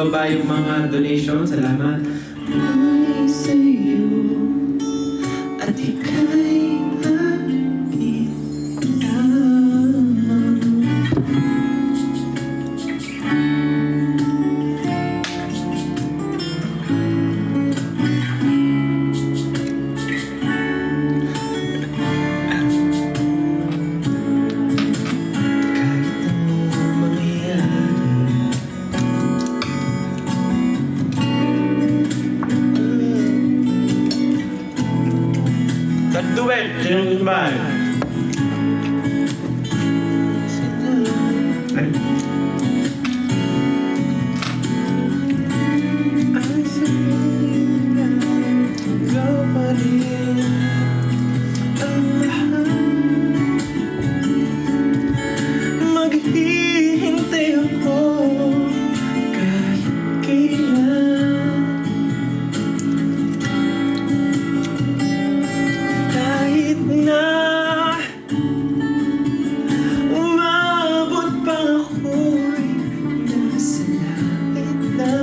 baba yung mga donation. Salamat. Ay sa'yo at ika'y aking lamang. Duet, yung ba? Maghihintay ako kahit kailan. Kahit na umabot pa ako'y nasa langit na.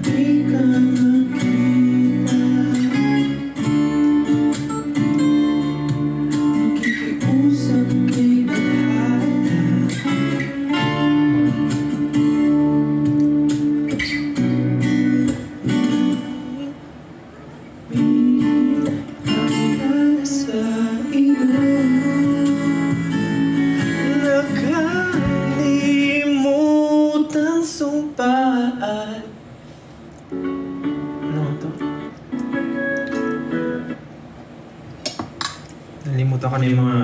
Di ka makita, nakikiusap kay bahala. Nakalimutan sumpaan. Ano to? Nalimutan ko na yung mga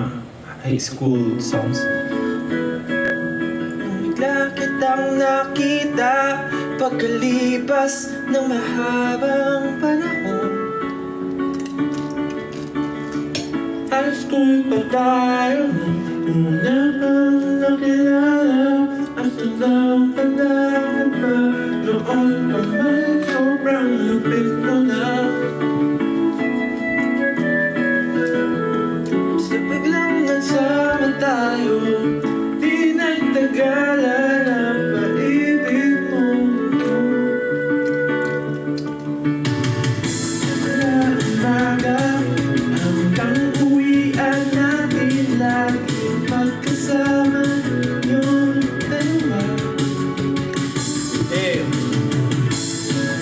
high school songs. Bigla kitang nakita pagkalipas ng mahabang panahon. High school pa tayo, una kang nakilala at hanggang panahon pa. Noon pa man sobrang lupit mo na. Sa biglang nagsama tayo, di nagtagalan ang pag-ibig mo. Sa umaga hanggang uwian natin, laging magkasama yung dalawa.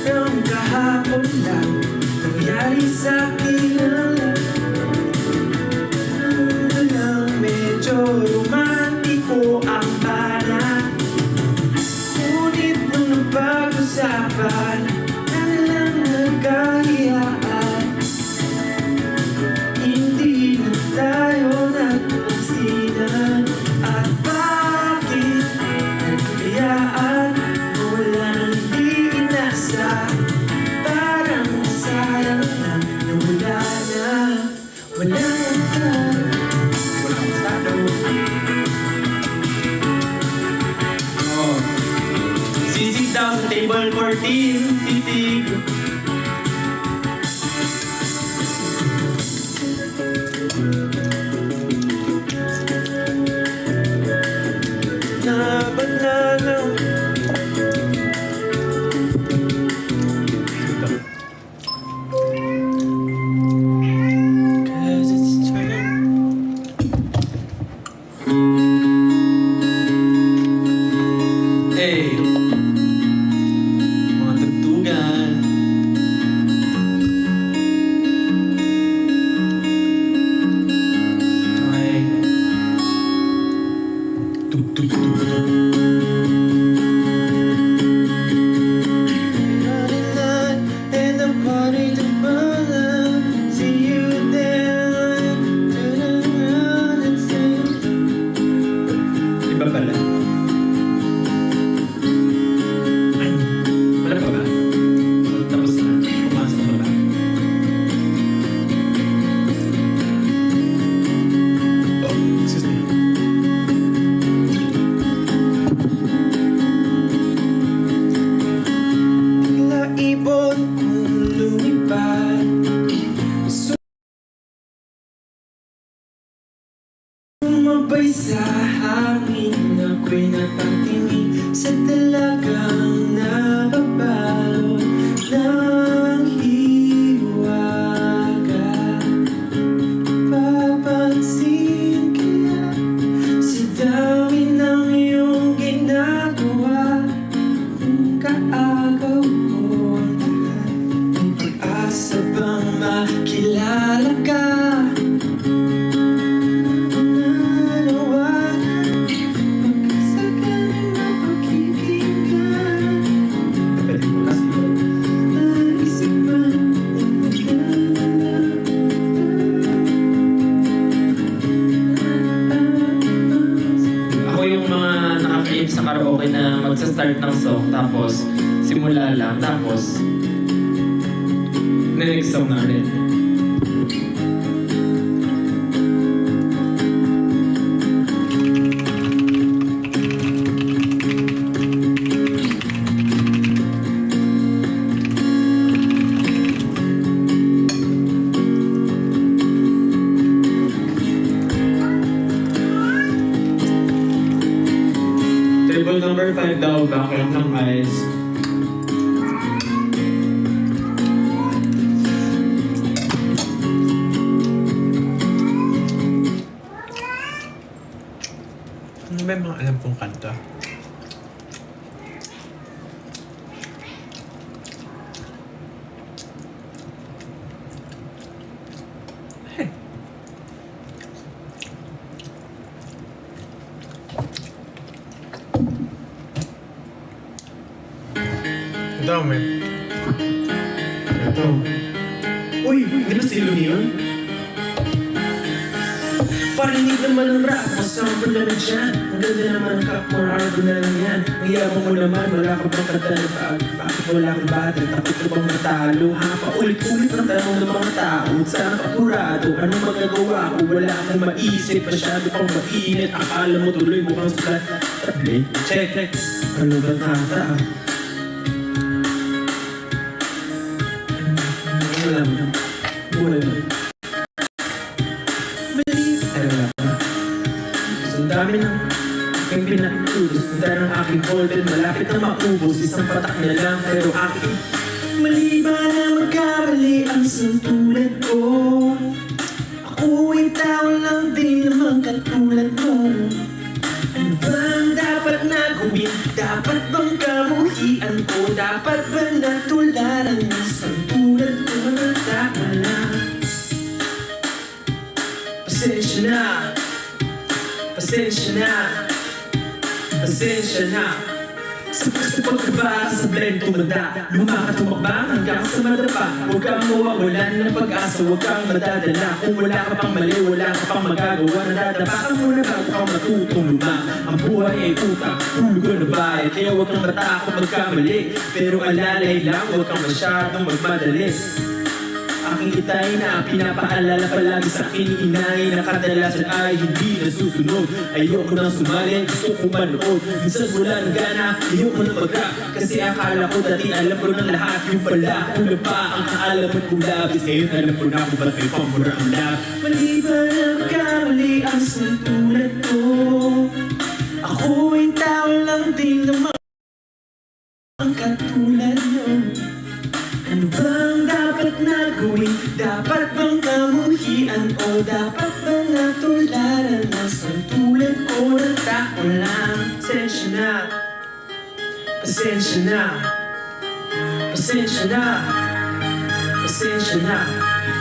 Pero kahapon lang nangyari sa'kin lang. Walang medyo romantiko ang bala. Ngunit nung napag-usapan, nalang nagkahiyaan. Hindi na tayo nagpansinan. At bakit nagkayaan? Walang hindi inasa. Parang sayang lang na wala na. Wala na. Walang estado. Oh. Sisig daw sa table 14. Sisig. Banana. Cause it's time. Hey, mga tugtugin. song, tapos simula lang, tapos next song na rin. Table number 5 daw, backlog ng eyes. Ano ba yung mga alam kong kanta? Hey. Ang dami. Ito. Uy! Hindi ba si Luni yun? Parinig naman ang rap, masample na lang dyan. Ang ganda naman ang cup mo, arbo na lang yan. Ang yabang mo naman, wala ka bang katanong. Bakit wala kang battery, takot ka bang matalo? Paulit-ulit ang tanong ng mga tao. Saan ka kurado, anong magagawa ko? Wala akong maisip, masyado pang mainit. Akala mo tuloy mukhang sulat. Check, ano ba tata? Wala mo. Ang dami ng aking pinakitulog. Ang dami ng aking golden, malapit na maubos. Isang patak na lang, pero aking mali ba na magkamali ang santulad ko? Ako'y tao lang din naman katulad mo. Ano bang dapat na gawin? Dapat bang kamuhian ko? Dapat ba natularan ng santulad ko? Dapat na pasensya na. Pasensya na, pasensya na. Sa pagkabara sa blend tumanda, lumakad tumakba hanggang sa madapa. Huwag kang mawawalan ng pag-asa, huwag kang madadala. Kung wala ka pang mali, wala ka pang magagawa. Nadadapa ka muna bago kang matutong luma. Ang buhay ay utang, hulugan na bayad. Kaya huwag kang matakot magkamali, pero alalay lang, huwag kang masyadong magmadali. Aking itay na pinapaalala palagi sa akin ni inay na kadalasan ay hindi nasusunod. Ayoko nang sumali, gusto kong manood. Minsan wala ng gana, ayoko nang mag-rap. Kasi akala ko dati alam ko ng lahat. Yung pala, kulang pa ang kaalaman kong labis. Ngayon alam ko na kung ba't may pamura ang lab. Mali ba na magkamali ang santulad ko? Ako ay tao lang din naman ang katulad nyo. Ano bang dapat na gawin? Dapat bang kamuhian o dapat bang natularan ng santulad ko na tao lang? Pasensya na, pasensya na, pasensya na, pasensya na.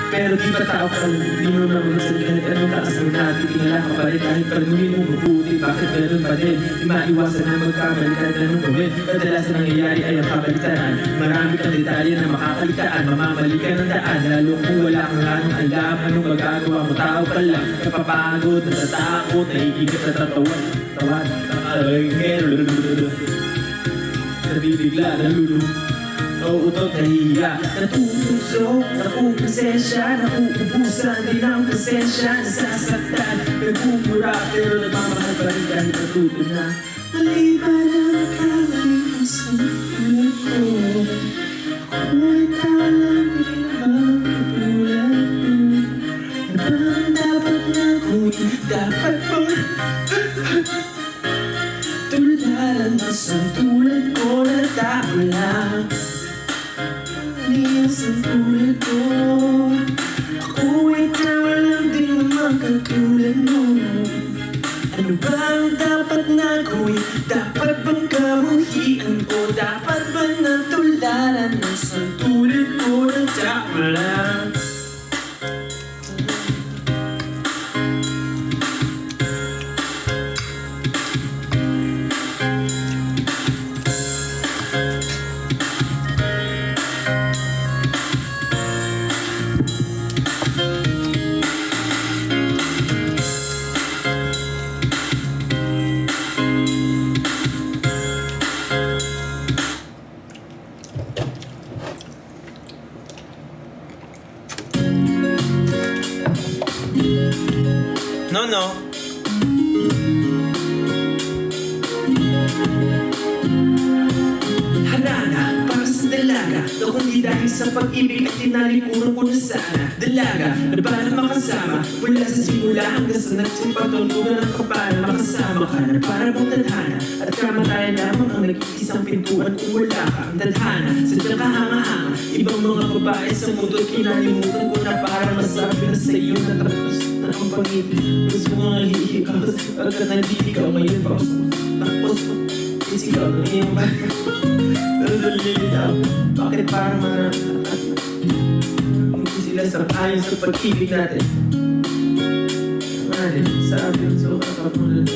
Pero di ba tao ka lang, di mo naman sa kahit anong taas mo natin, tinala ka pa rin kahit panunin mo mabuti. Bakit ganun pa din? Di maiwasan na magkamali kahit anong gawin. Kadalasan nangyayari ay ang kabaligtaran. Marami kang detalye na makakalitaan, mamamali ka ng daan. Lalo kung wala kang anong alam, anong magagawa mo, tao ka lang. Napapagod, natatakot, naiigit na tatawan. Tawad, nabibigla, nalulu. Nauutot, nahihiya, natutuso, nakupasensya, nakuubusan din ang pasensya, nasasaktan, nagmumura, pero nagmamahal pa rin kahit natuto na. Mali ba na magkamali ang santulad ko? Ako ay tao lang din naman katulad mo. Ano bang dapat na gawin? Dapat bang tularan ang santulad ko na tao lang? Sa tulad ko, ako ay tao lang din naman katulad mo. Ano bang dapat na gawin? Dapat bang kamuhian o dapat bang natularan ng santulad ko na tao lang? No. Hanana, para sa dalaga na kundi dahil sa pag-ibig at tinalikuran ko na sana. Dalaga, na para makasama mula sa simula hanggang sa nagsipatulogan ng kapal. Makasama ka na para mong tadhana at kamatayan lamang ang nag-iisang pintuan kung wala ka ang tadhana. Sadyang kahanga-hanga, ibang mga babae sa mundo kinalimutan ko na para masabi na sa iyo na tapos na ang pangibig. Gusto mo nga hihigaw agad naliligaw ngayon tapos isigaw na iyong baga. Nalilitaw, bakit parang mananakat na hindi sila sang-ayon sa pag-ibig natin. Mahalin, sabi ang suka ka mo lang.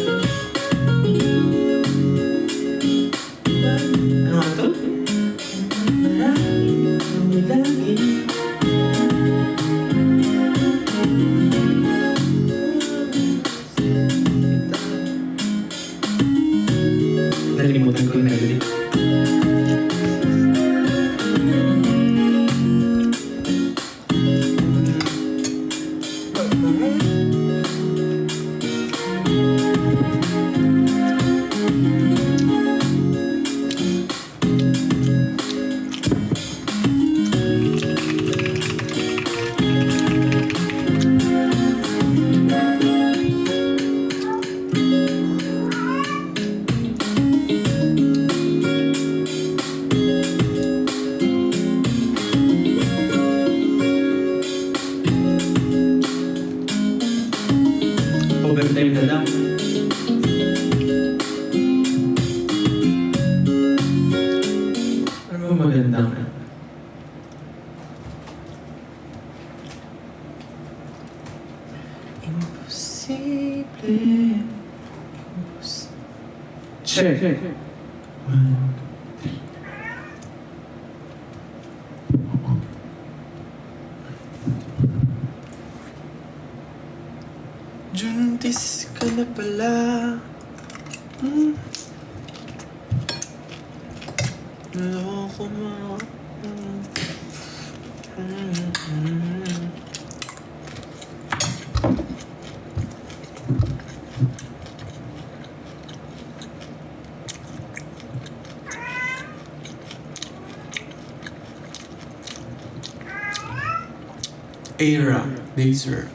Ano nga to? Mahalin, ang lagi. Nalimutan ko yung melody. Overtime na lang. Ano ba magandang? Imposible. Check. Juntis ka na pala. Naloko mo. Era Laser.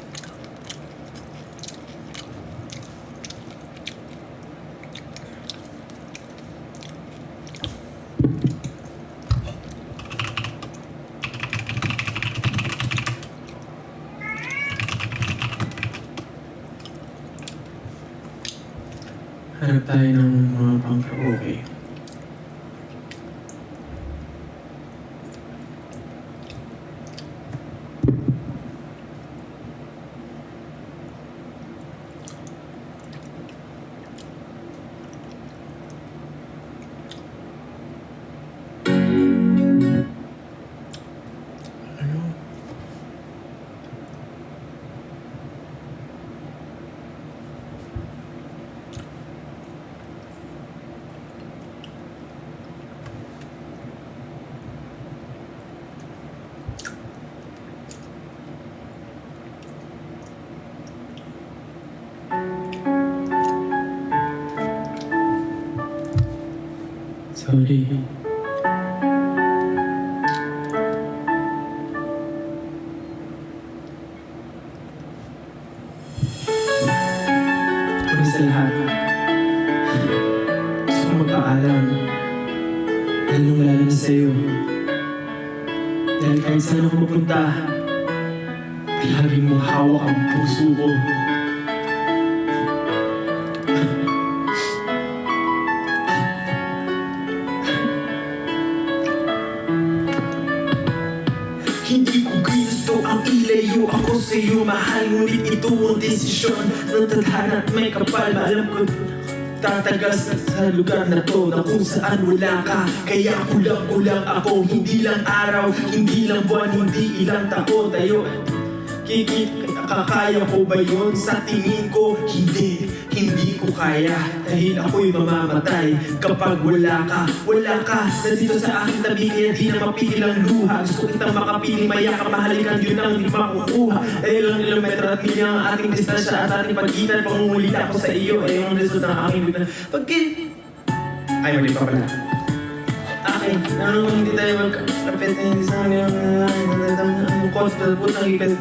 Hanap tayo ng mga pang-karaoke. Ano? Sorry. Una sa lahat, gusto ko magpaalam. Lalong-lalo na sa'yo. Dahil kahit saan ako mapunta, palaging mo hawak ang puso ko. Hindi ko gusto ang ilayo ako sa'yo, mahal. Ngunit ito ang desisyon ng tadhana at may kapal. Alam ko tatagal sa lugar na to na kung saan wala ka. Kaya kulang ako, hindi lang araw, hindi lang buwan, hindi ilang taon tayo. Kakaya ko ba yun? Sa tingin ko, hindi hindi ko kaya dahil ako'y mamamatay kapag wala ka nandito sa aking tabi kaya di na mapigil ang luha gusto kitang makapiling maya ka mahalikan yun ang di makukuha dahil ang kilometro at milya ang ating distansya at ating pagitan pangungulila ako sa iyo ay ang result ng aking bitan ay mali pa pala akin ano hindi tayo magkapit na hindi sa akin ang constant po ng ikas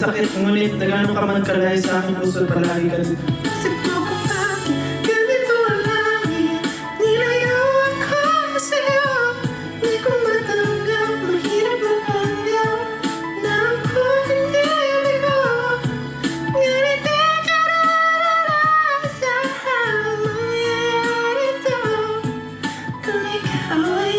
sakit ngunit nagano ka man kalay sa aking puso palagi ka isip mo kung bakit ganito ang langit nilayaw ako sa'yo di ko matanggap mahirap mapanggap na ako hindi bigo ganito kararasa mangyayari to kung ikaw ay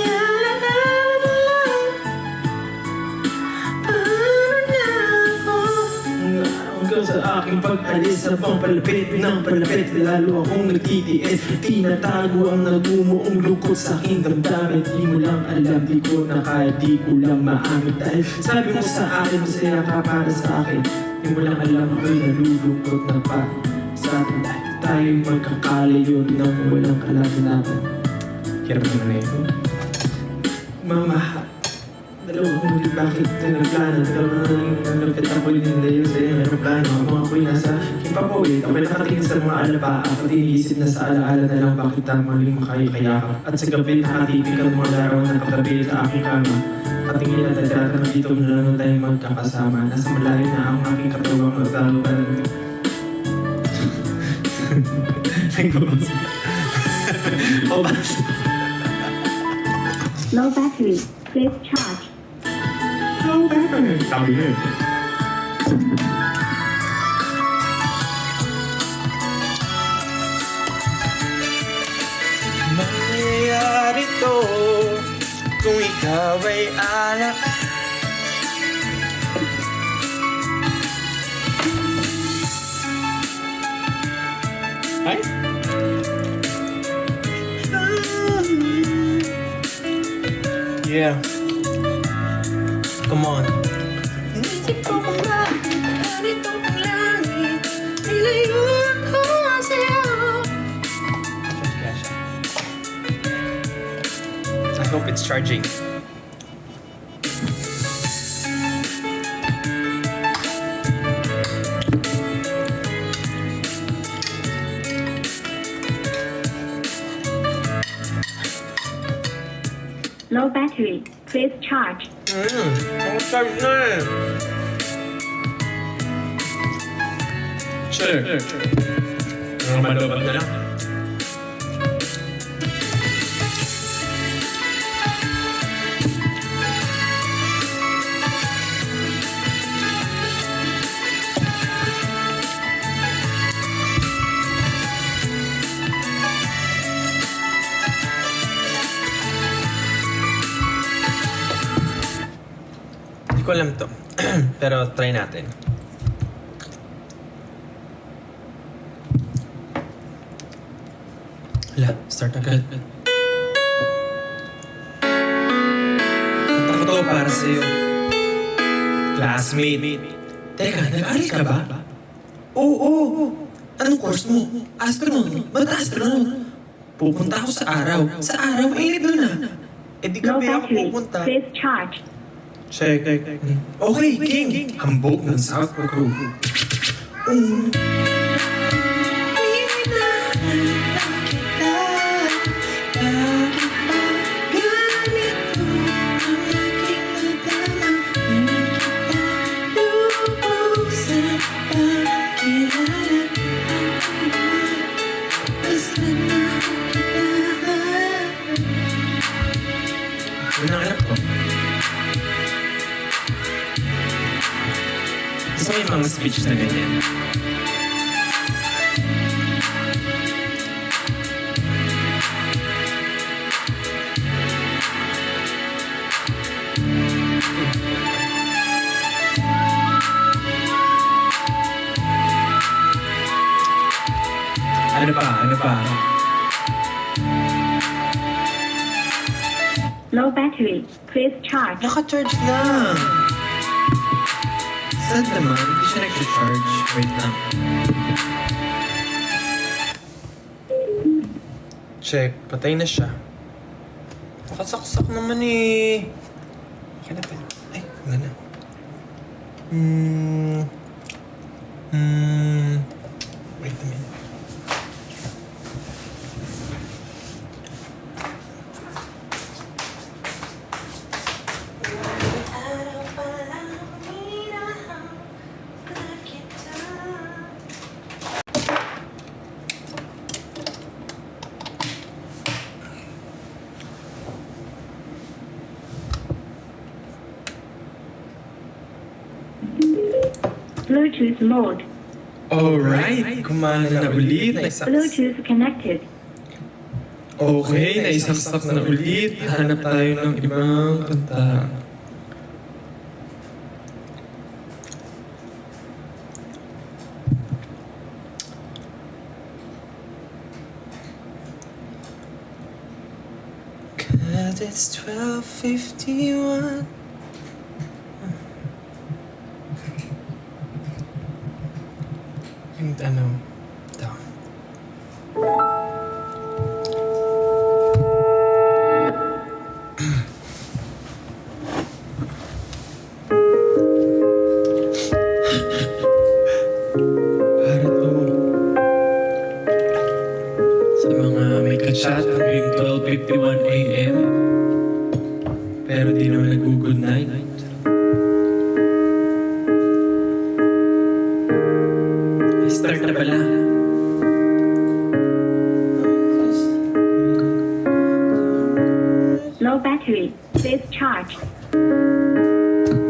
hanggang sa aking pag-alis habang palapit ng palapit lalo akong nagtitiis tinatago ang nagumuong lungkot sa aking damdamin di mo lang alam di ko na kaya di ko lang maamit dahil sabi mo sa akin masaya ka para sa akin di mo lang alam ako'y nalulungkot na pa sa atin dahil tayo'y magkakalayo nang walang kalaganapan hirap naman na ito Mama dalawang hindi bakit nagplano nalapit ako din nila sa iyo aeroplano habang ako'y nasa himpapawid ako'y nakatingin sa mga alaba at iniisip na sa alaala na lang bakit tamaling makayakap at sa gabi nakatipig ang mga larawan na katabi sa aking kama at tingin at tatatang dito na lang tayong magkakasama nasa malayo na ang aking katawang magtalo pa ng Low battery. Please charge. Sabi niya Mangyayari to kung ikaw ay alak ay Yeah. Come on. Isip ko kung bakit ganito ang langit nilayo ako sa'yo I hope it's charging. Low battery. Please charge. Charge na eh. sure malobat na lang Hindi ko alam to. Pero try natin. Hala, start agad. Kanta ko to para sa'yo. Classmate. Teka, nag-aaral ka ba? Oo. Anong course mo? Astronaut. Ba't astronaut? Pupunta ako sa araw. Sa araw, mainit doon na. Eh di Low gabi ako battery. pupunta. Please charge. Check. Okay, King. Hambog ng South Crew. Unang ko. Gusto ko yung mga speech na ganyan. Ano pa? Low battery. Please charge. Naka-charge na. Sad naman, hindi siya nag-charge. Wait lang. Check, patay na siya. Nakasaksak naman eh. Okay na pa. Ay, wala na. Wait a minute. Araw pa lang minahal, nakita. Bluetooth mode. Alright, kumana na ulit. Bluetooth connected. Okay, naisaksak na ulit. Hanap tayo ng ibang kanta. Cause it's 12:51. Yung ano, ito. Para to sa mga may kachat hanggang 12:51 a.m. pero di naman nag-good night. Start na pala. Low battery. Please charge.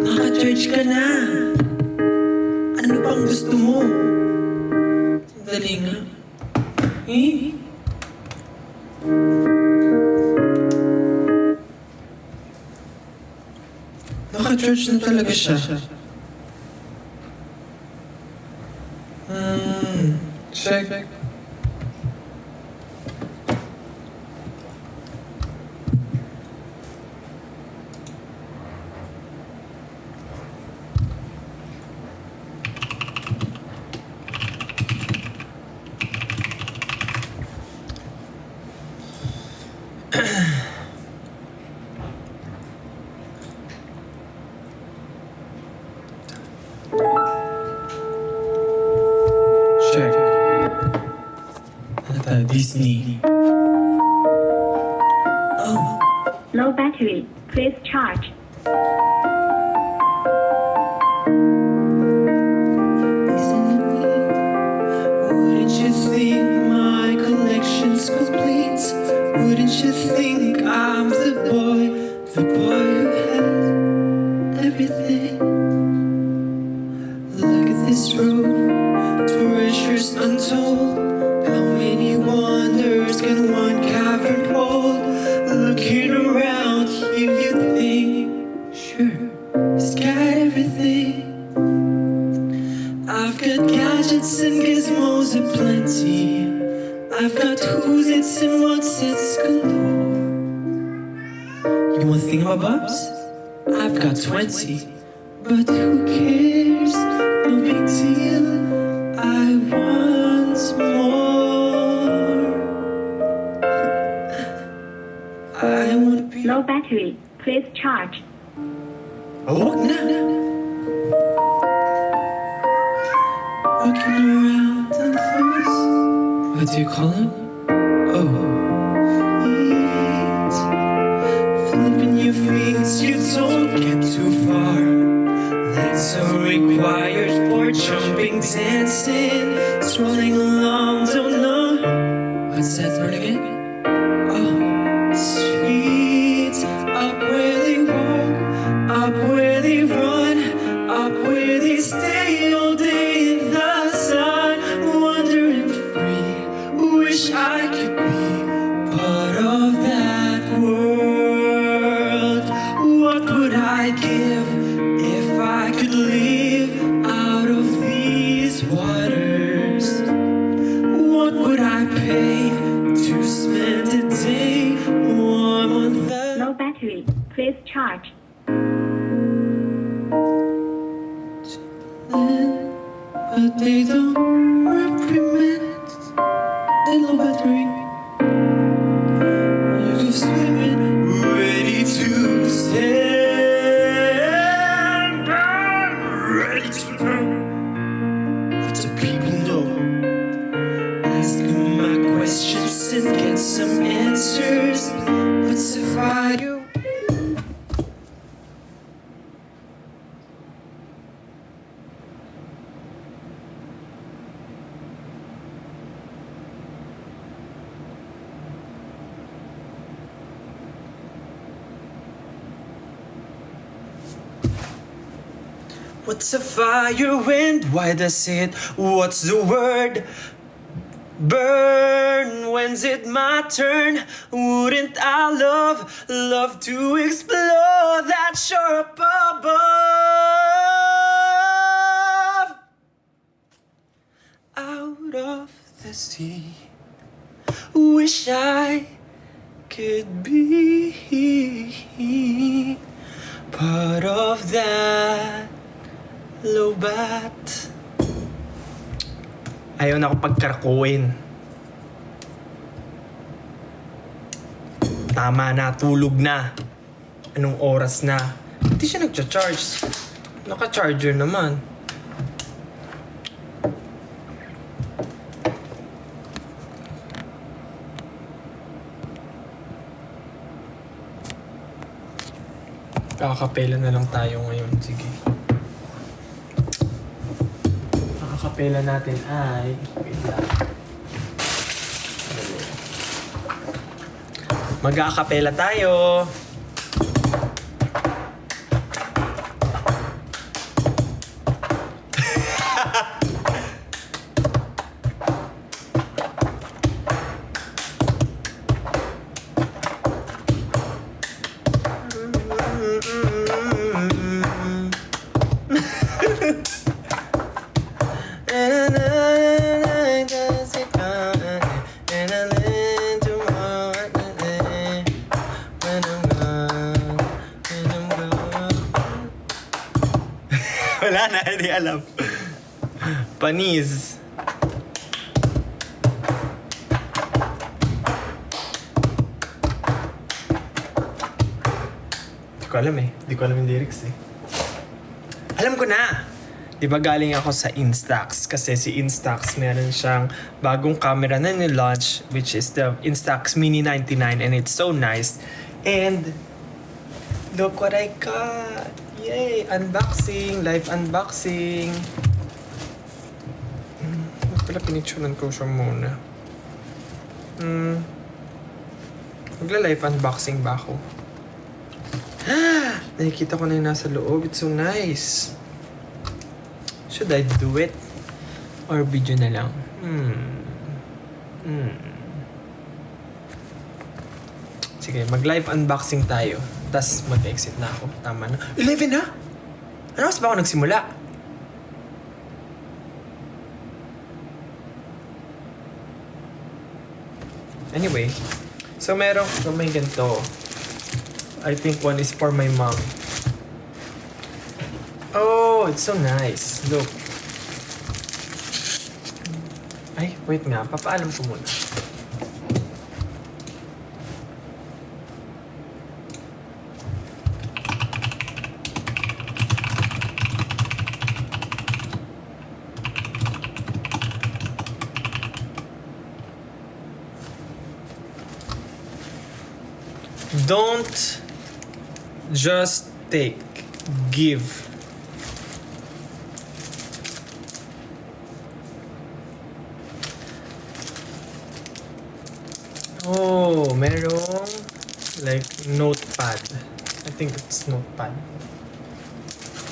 Naka-charge ka na. Ano pang gusto mo? Sandali nga. Eh? Naka-charge na talaga siya. Check. Check. Ano tayo? Disney. Oh. Low battery. Please charge. Wouldn't you think my collection's complete? Wouldn't you think I'm the boy who has everything? Look at this room, treasures untold. How many wonders can one cavern hold? Looking around here, you think, sure, it's got everything. I've got gadgets and gizmos aplenty. I've got who's it's and what's it's galore. You want thingamabobs? I've got 20. But who cares? No big deal. I want more. I wanna be. Low battery. Please charge. Oh, na. Walking around on foot. What do you call him? Oh. Feet. Flipping your feet, you don't get too far. Legs are required for jumping, dancing, strolling along, don't know. What's that word again? Oh. Streets, up where they walk, up where they run, up where they stay all day in the sun, wandering free. Wish I could be part of that world. What would I give if I could live out of these waters? What would I pay to spend a day warm on the... Low battery. Please charge. But they don't reprimand the low battery. What's a fire wind? Why does it? What's the word? Burn. When's it my turn? Wouldn't I love to explore that shore up above? Out of the sea. Wish I could be part of that lobat. Ayaw na ako pagkarakuin. Tama na, tulog na. Anong oras na? Hindi siya nagcha-charge. Naka-charger naman. Kakapela na lang tayo ngayon. Sige. Kakapela natin ay... Wait lang. Mag-aakapela tayo. Wala na, hindi alam. Panis. Hindi ko alam eh. Hindi ko alam yung lyrics eh. Alam ko na! Di ba galing ako sa Instax? Kasi si Instax meron siyang bagong camera na ni-launch, which is the Instax Mini 99, and it's so nice. And look what I got! Yay! Unboxing! Live unboxing! Pala pinicturean ko siya muna. Magla-live unboxing ba ako? Nakikita ko na yung nasa loob. It's so nice. Should I do it? Or video na lang? Sige, mag-live unboxing tayo. Tapos mag-exit na ako. Tama na. 11 na? Ano mas ba ako nagsimula? Anyway. So may ganito. I think one is for my mom. Oh, it's so nice. Look. Ay, wait nga. Papaalam ko muna. Don't just take, give. Oh, merong like notepad. I think it's notepad.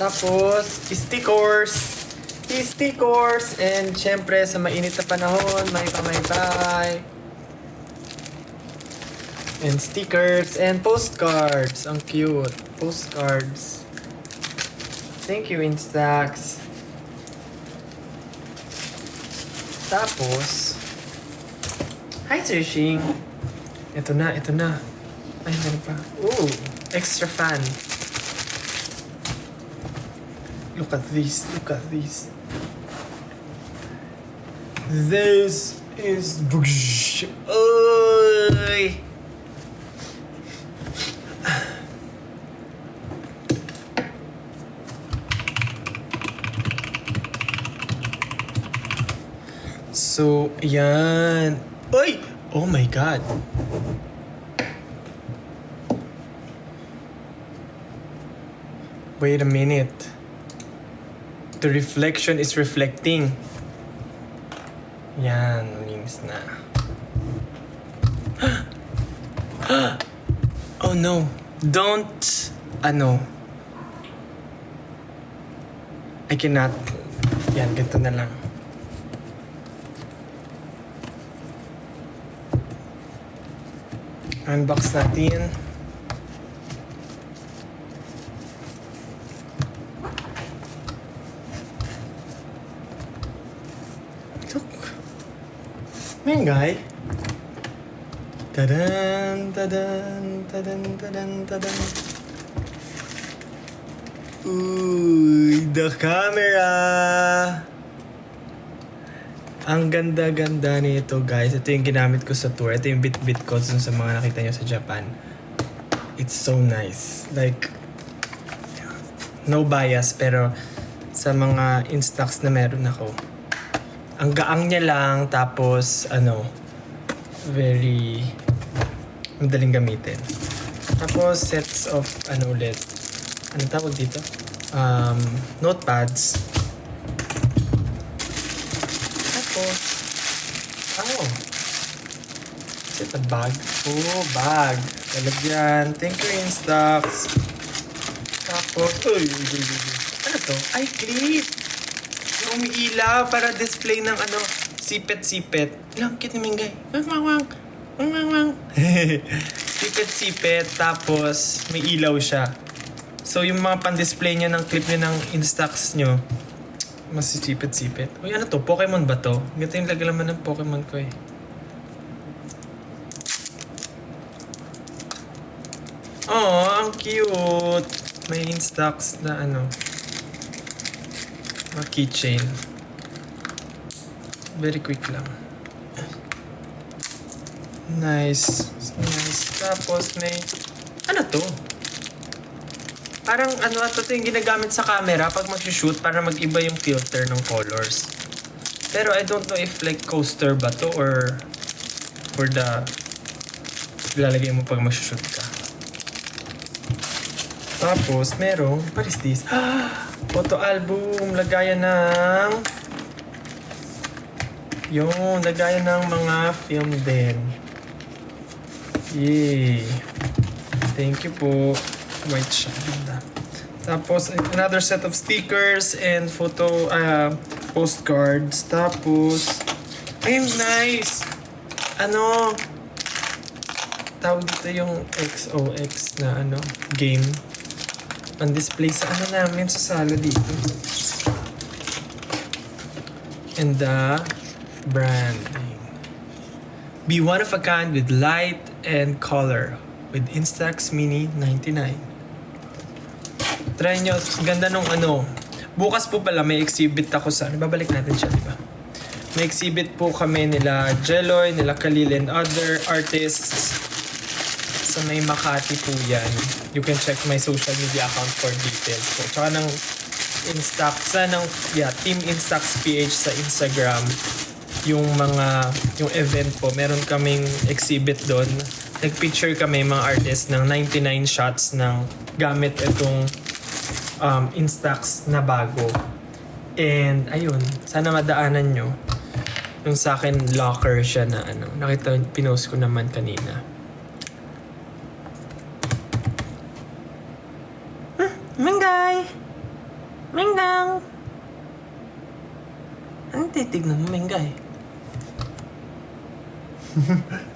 Tapos, stickers. Stickers. And syempre, sa mainit na panahon, may pamaypay. And stickers and postcards. Ang cute. Postcards. Thank you, Instax. Tapos, hi, Sir Shing. Ito na. Ay, meron pa. Ooh, extra fan. Look at this. This is... Oy! So, yan. Oy! Oh my God. Wait a minute. The reflection is reflecting. Yan, links na. Oh no. Don't, I cannot. Yan, ganito na lang. Unbox natin. Look. Mengay. Tadan, tadan, tadan, tadan, tadan. Uy, the camera! Ang ganda-ganda nito, guys. Ito yung ginamit ko sa tour. Ito yung bit-bit ko dun sa mga nakita nyo sa Japan. It's so nice. Like, no bias, pero sa mga Instax na meron ako, ang gaang niya lang, tapos, very madaling gamitin. Tapos, sets of, ulit, ano tawag dito? Notepads. Tapos, is it a bag? Oh, bag. Talagyan. Thank you, Instax. Tapos, ano to? Ay, clip! Yung umiilaw para display ng sipet-sipet. Lang, cute ni Mingay. Wang. Sipet-sipet, tapos may ilaw siya. So, yung mga pan-display niya ng clip niya ng Instax nyo, masisipit-sipit. Uy, ano to? Pokemon ba to? Ganito yung laglaman ng Pokemon ko eh. Oh, ang cute! May Instax na keychain. Very quick lang. Nice. Tapos may, ano to? Parang ito yung ginagamit sa camera pag mag-shoot para mag-iba yung filter ng colors. Pero I don't know if like coaster ba to or for the ilalagay mo pag mag-shoot ka. Tapos merong, what is this? Photo album, lagayan ng mga film din. Yay! Thank you po. White siya. Ganda. Tapos, another set of stickers and postcards. Tapos, ay, nice! Tawag dito yung XOX na game. Pan-display sa namin sa sala dito. And the branding. Be one of a kind with light and color with Instax Mini 99. Try nyo. Ganda nung Bukas po pala may exhibit ako sa... Babalik natin siya, di ba? May exhibit po kami nila Jeloy, nila Khalil and other artists sa may Makati po yan. You can check my social media account for details po. Tsaka ng Instax, Team Instax PH sa Instagram. Yung event po, meron kaming exhibit doon. Nag-picture kami mga artists ng 99 shots ng gamit itong Instax na bago. And ayun, sana madaanan nyo. Yung sa akin locker siya na nakita, pinost ko naman kanina. Mingay! Mingdang! Anong titignan mo, Mingay?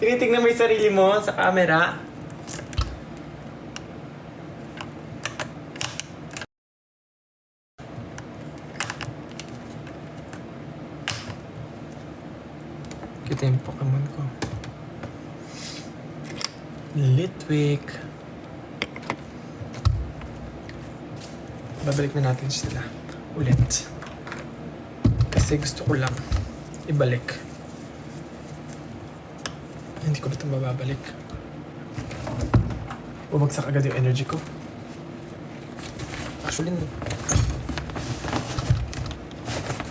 Tinitignan mo yung sarili mo sa camera. Cute yung Pokemon ko. Litwick. Babalik na natin sila ulit. Kasi gusto ko lang ibalik. Hindi ko na ito mababalik. Bumagsak agad yung energy ko. Actually,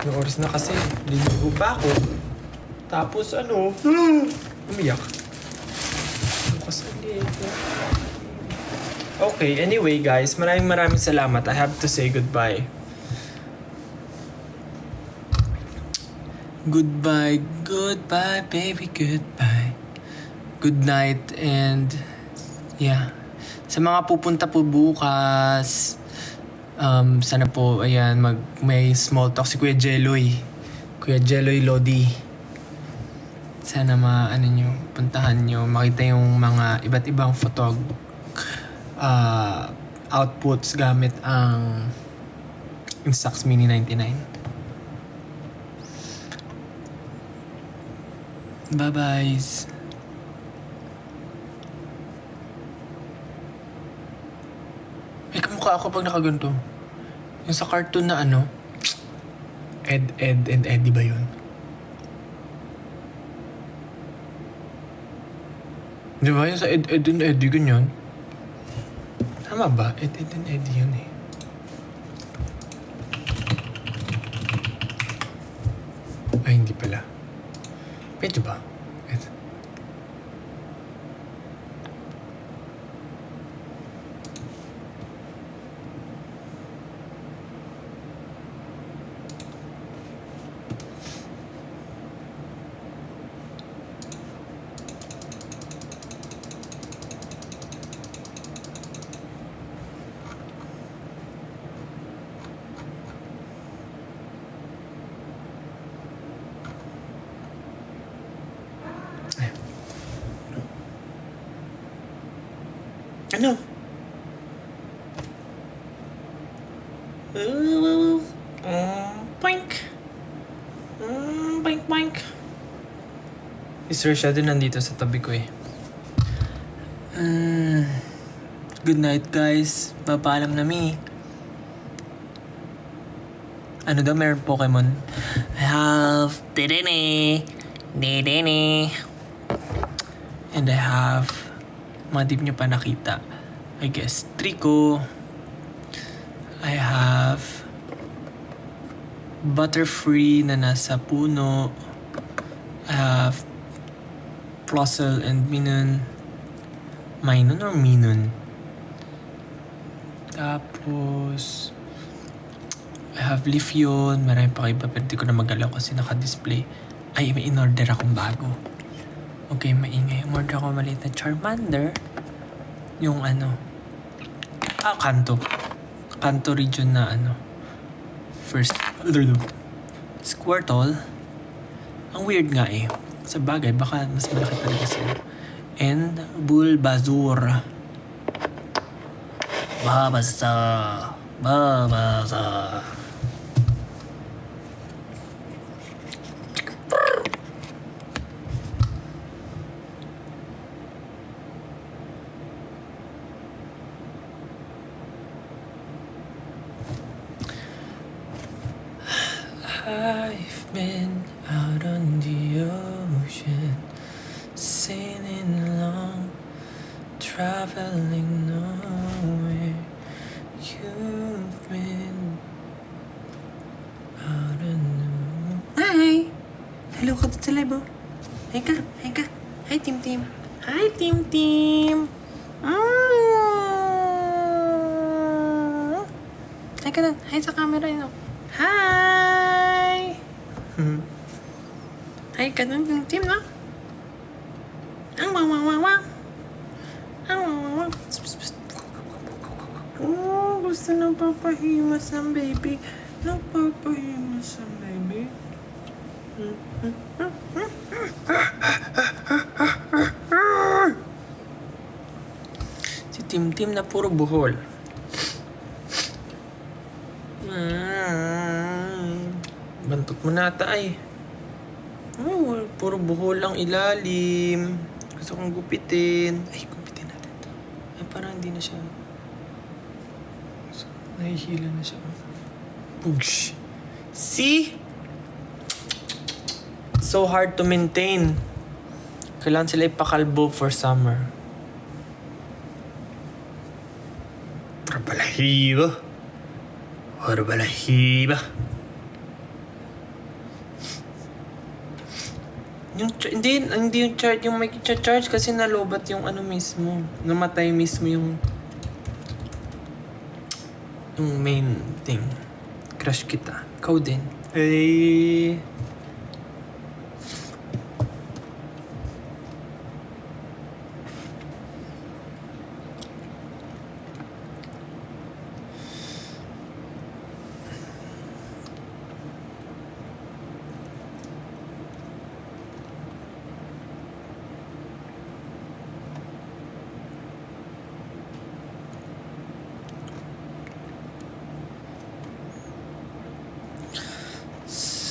yung oras na kasi, liligo pa ako. Tapos umiyak. Okay, anyway guys, maraming salamat. I have to say goodbye. Goodbye, baby, goodbye. Good night and yeah. Sa mga pupunta po bukas, Sana po, ayan, may small talk si Kuya Jeloy. Kuya Jeloy Lodi. Sana puntahan nyo, makita yung mga iba't ibang outputs gamit ang Instax Mini 99. Bye-byes. May kamukha ako pag nakaganto. Yung sa cartoon na Ed and Eddie ba yun? Di ba yung sa Ed and Eddie ganyan? Tama ba? Ed and Eddie yun eh. Ay, hindi pala. Medyo ba? Ito. Ano? Boink. Boink, boink. Si Sir Shadow nandito sa tabi ko eh. Good night guys. Papaalam na mi. Ano daw meron Pokemon? I have Dedenne. And I have mga di nyo pa nakita. I guess Trico. I have Butterfree na nasa puno. I have Plossel and Minun. Minun or Minun? Tapos I have Leafeon. Marami pa iba pero di ko na magalaw kasi naka-display. Ay, may in-order akong bago. Okay, maingay. Umorder ako maliit na Charmander. Yung Kanto. Kanto region na first. Squirtle. Ang weird nga eh. Sa bagay, baka mas malaki talaga sila. And Bulbasaur. Babasa. I've been out on the ocean, sailing along, traveling nowhere. You've been out on the moon. Hi! Hello ka sa live oh. Hi ka. Hi Tim Tim. Hi Tim Tim. Hi ka na. Hi sa camera yun. Hi! Hi ka nun yung team, no? Ang wang. Oh, gusto nang papahimas ng baby. Nagpapahimas ng baby. Si Tim na puro buhol. Bantot mo nata ay. Oh, puro buhol lang ilalim. Gusto kong gupitin. Ay, gupitin natin to. Ay, parang hindi na siya. So, nahihila na siya. Pugs. See? So hard to maintain. Kailangan sila ipakalbo for summer. Balahiba. Hindi yung charge, yung may charge kasi nalobat yung mismo. Namatay mismo yung main thing. Crush kita. Ikaw din. Eh...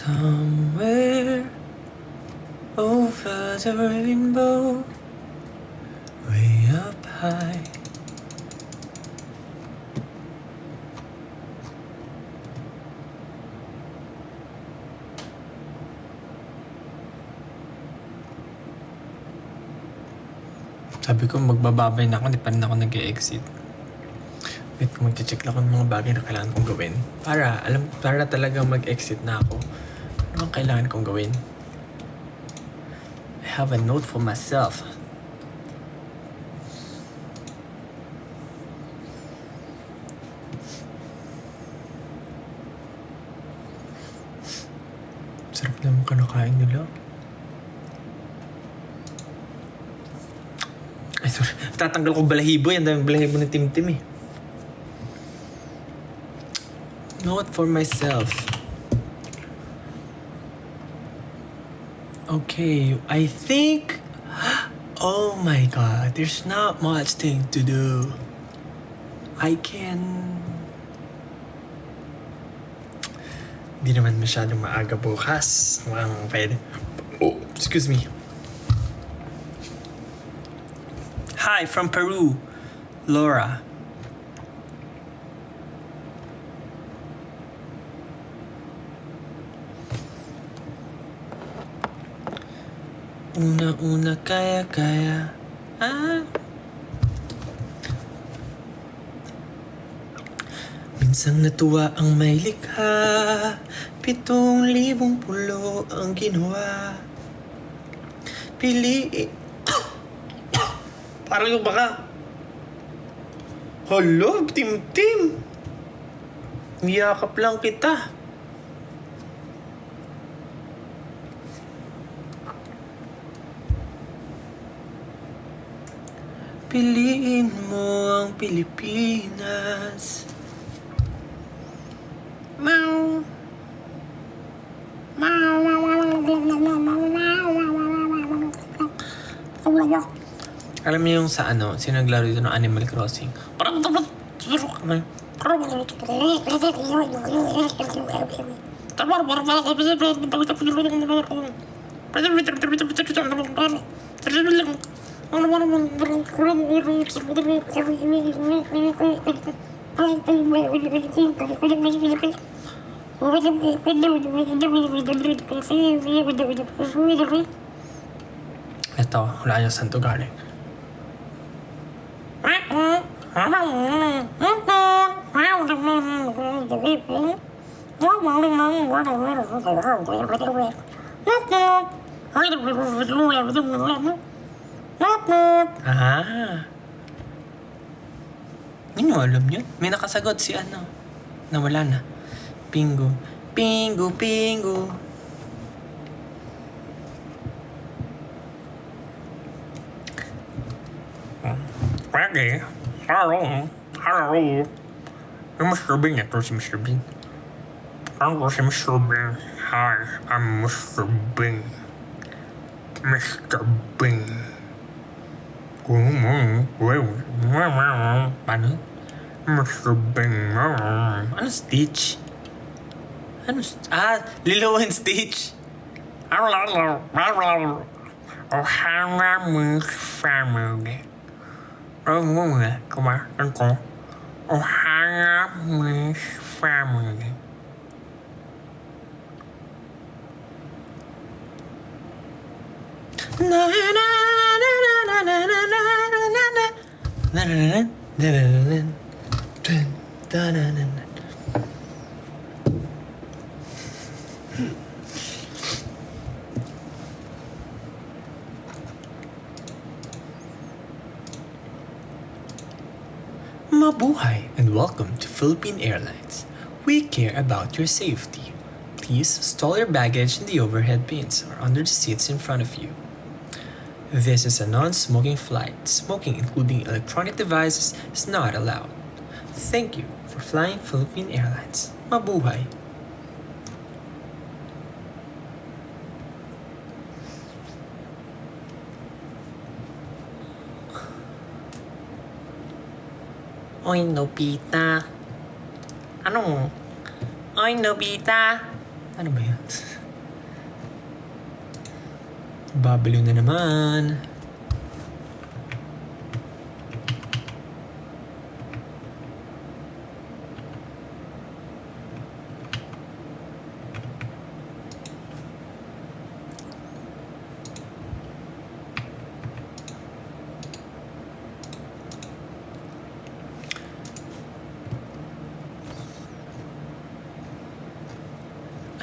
Somewhere over the rainbow, way up high. Sabi ko magbababay na ako, di pa rin ako nag-e-exit. Wait, mag-check lang ako ng mga bagay na kailangan kong gawin. Para talaga mag-exit na ako. Ano ang kailangan kong gawin? I have a note for myself. Sarap naman kanakain nila. Ay, sorry. Tatanggal ko balahibo. Yan daming balahibo ni Tim-Tim eh. Note for myself. Okay, I think... Oh my God, there's not much thing to do. I can... Di naman masyadong maaga bukas. Mukhang pwede. Oh, excuse me. Hi, from Peru, Laura. Una, kaya. Minsang natuwa ang may likha, 7,000 pulo ang ginawa. Piliin. Parang yung baka. Hello, Tim-Tim. Niyakap lang kita. Piliin mo ang Pilipinas. Meow. Alam niyo yung sa ano, sino naglaro dito ng Animal Crossing? Ito, wala niyo saan to galing. Ah. Hindi nyo alam yun. May nakasagot si ano. Nawala na. Pingo. Pingo, pingo. Pwede. Hello. Hello. Yung Mr. Bean. Ito si Mr. Bean. Ako si Mr. Bean. Hi, I'm Mr. Bean. Mr. Bean. Paano? Mr. Bean. Ano Stitch? Lilo and Stitch. Ohana Miss Family. Kumain ko. Ohana Miss Family. Na na na na na na na na na na na na. Mabuhay and welcome to Philippine Airlines. We care about your safety. Please store your baggage in the overhead bins or under the seats in front of you. This is a non-smoking flight. Smoking, including electronic devices, is not allowed. Thank you for flying Philippine Airlines. Mabuhay! Oy, Nobita. Ano? Oy, Nobita. Ano ba yun? Babaliw na naman.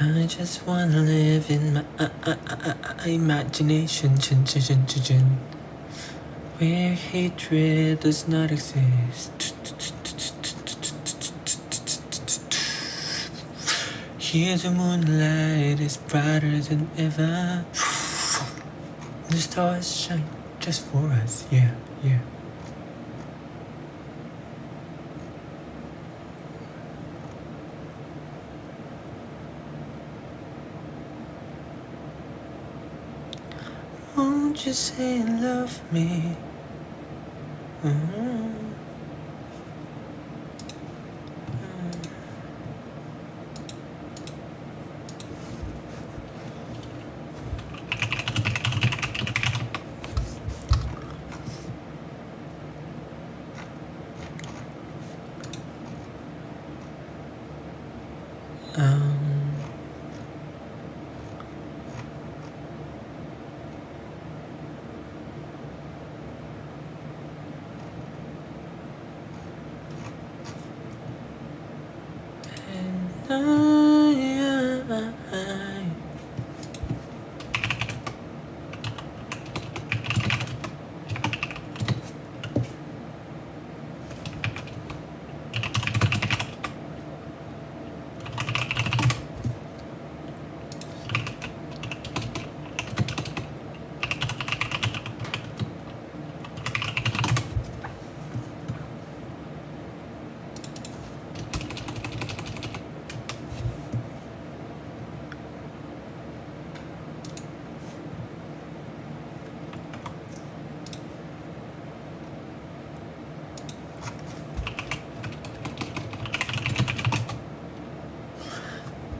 I just wanna live in my imagination, where hatred does not exist. Here the moonlight is brighter than ever. The stars shine just for us, yeah, yeah. Won't you say you love me?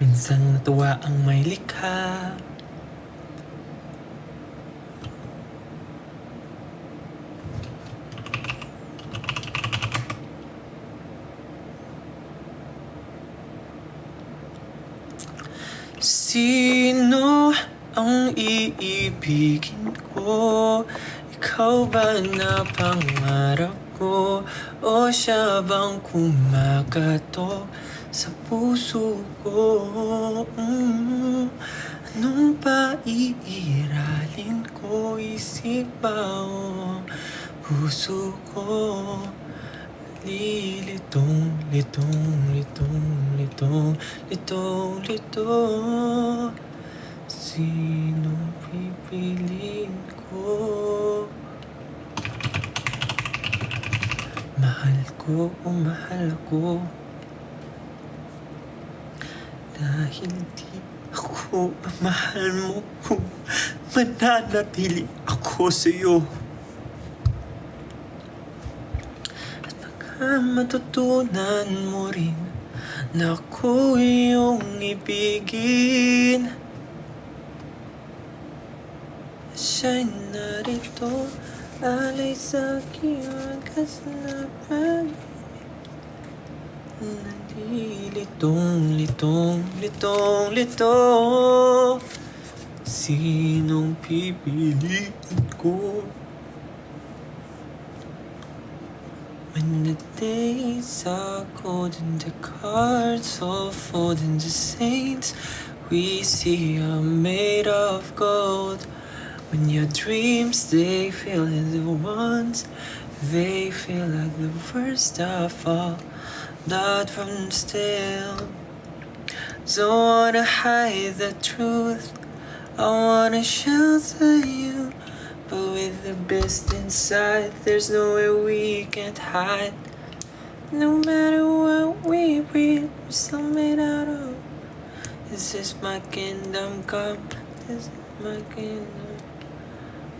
Minsan natuwa ang may likha. Sino ang iibigin ko? Ikaw ba na pangarap ko? O siya bang kumakatok sa puso ko? Anong pa iiralin ko? Isip ba o puso ko? Litong, litong, litong, litong, litong, litong. Sinong pipiliin ko? Mahal ko o mahal ko? Dahil di ako ang mahal mo kung mananatili ako sa'yo. At baka matutunan mo rin na ako iyong ibigin. Siya'y narito, alay sa aking wagas na pag-ibig. Litong, litong, litong, litong. Sinong pipiliin ko? When the days are cold and the cards all fold and the saints we see are made of gold. When your dreams, they feel like the ones, they feel like the worst of all. That from still don't wanna hide the truth. I wanna shelter you, but with the best inside, there's nowhere we can't hide. No matter what we breathe, we're still made out of. This is my kingdom come. This is my kingdom.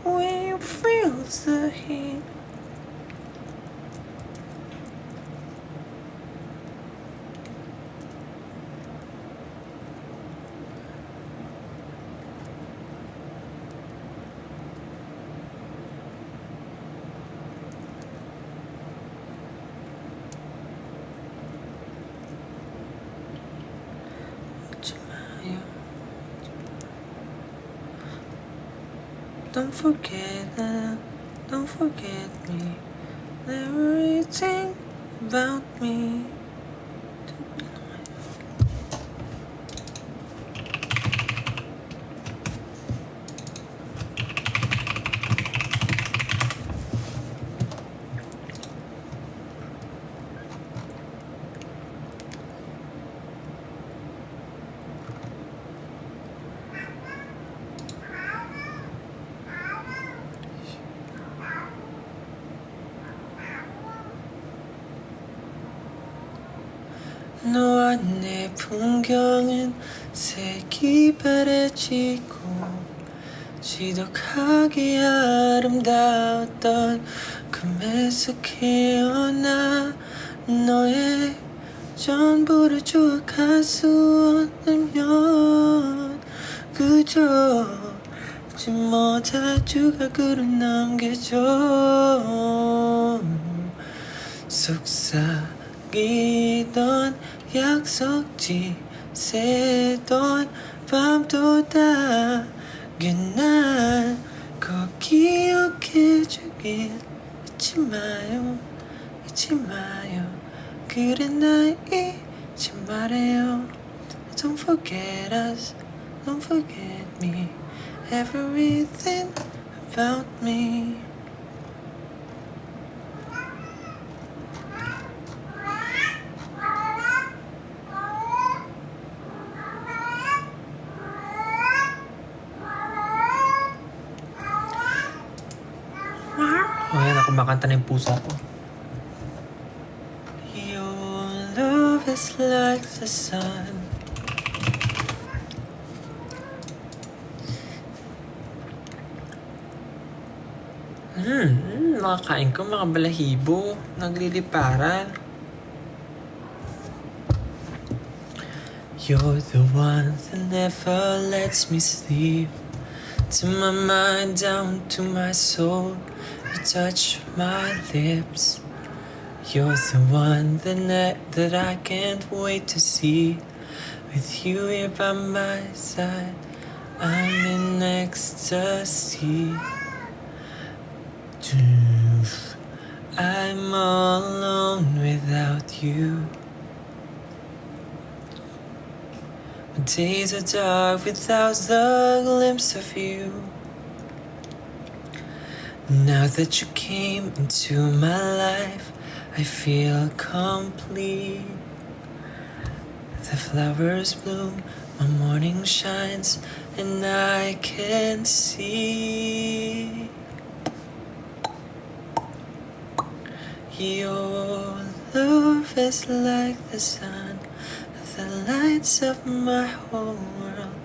When you feel the heat. Yeah. Don't forget that, don't forget me. Everything about me. 너와 내 풍경은 색이 바래지고 지독하게 아름다웠던 꿈에서 깨어나 너의 전부를 추억할 수 없으면 그저 잊지 못할 주각으로 남겨줘. 속삭이던 약속지 새던 밤도 다 끝난 꼭 기억해주길 잊지 마요 잊지 마요 그래 날 잊지 말아요. Don't forget us, don't forget me, everything about me. Ayan na, kumakanta na yung puso ko. Your love is like the sun. Makakain ko mga balahibo. Nagliliparan. You're the one that never lets me sleep. To my mind, down to my soul. You touch my lips. You're the one that I can't wait to see. With you here by my side, I'm in ecstasy. I'm all alone without you. My days are dark without the glimpse of you. Now that you came into my life, I feel complete. The flowers bloom, my morning shines, and I can see your love is like the sun that lights up my whole world.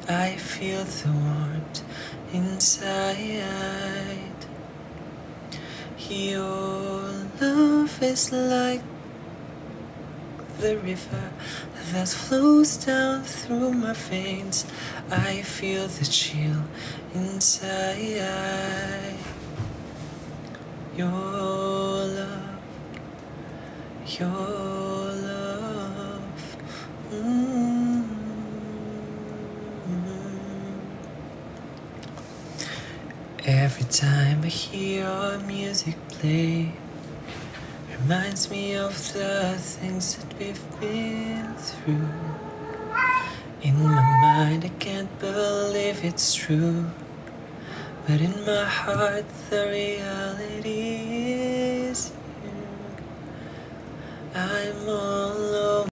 I feel the warmth inside. Your love is like the river that flows down through my veins. I feel the chill inside. Your love, your love. Every time I hear our music play, reminds me of the things that we've been through. In my mind, I can't believe it's true, but in my heart, the reality is you. I'm all alone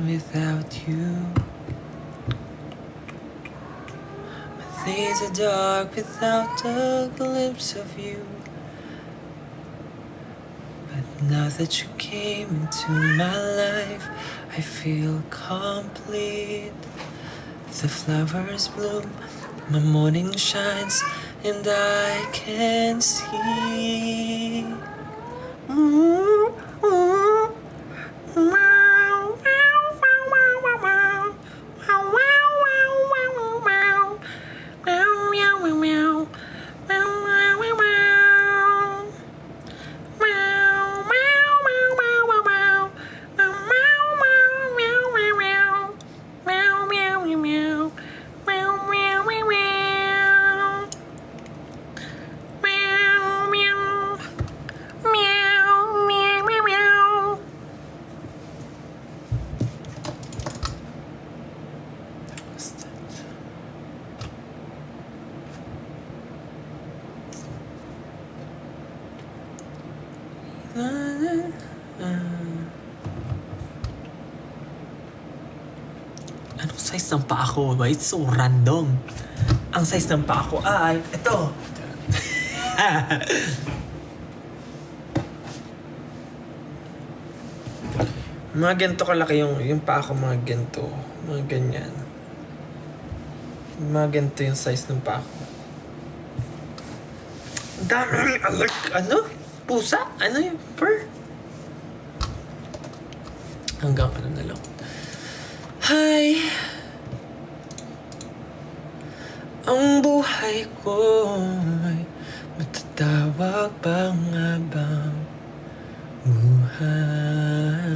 without you. My days are dark without a glimpse of you. But now that you came into my life, I feel complete. The flowers bloom, my morning shines, and I can see. Anong size ng paa ko? Why it's so random? Ang size ng paa ko ay ito. Mga ganito kalaki yung paa ko, mga ganito. Mga ganyan. Mga ganito yung size ng paa ko. Ang dami, ano? Pusa? Ano yung fur? Hanggang ano na lang. Hi! Ang buhay ko ay matatawag pa nga bang buhay?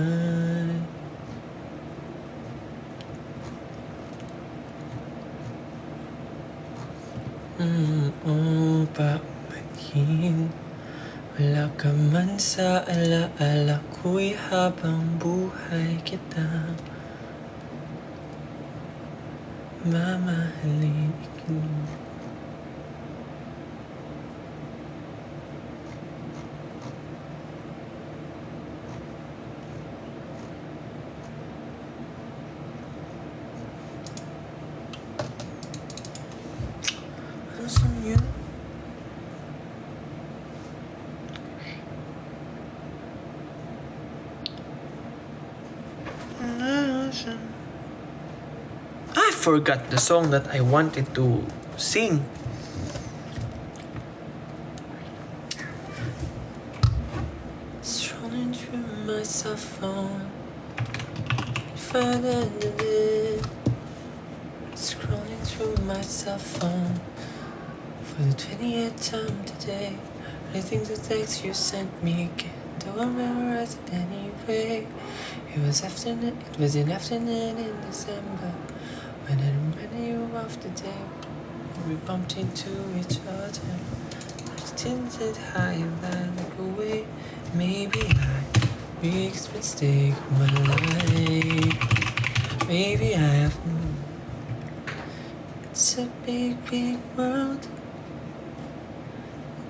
Paumahin, wala ka man sa alaala ko'y habang buhay kita mamahalin ikaw. Ano saan yun? I forgot the song that I wanted to sing. Scrolling through my cell phone, further than it. Scrolling through my cell phone for the 28th time today. I think the text you sent me again. Do I memorize it anyway? It was an afternoon in December when I remember you of the day we bumped into each other. I tinted high and then look away. Maybe I biggest mistake of my life. Maybe I have. It's a big, big world.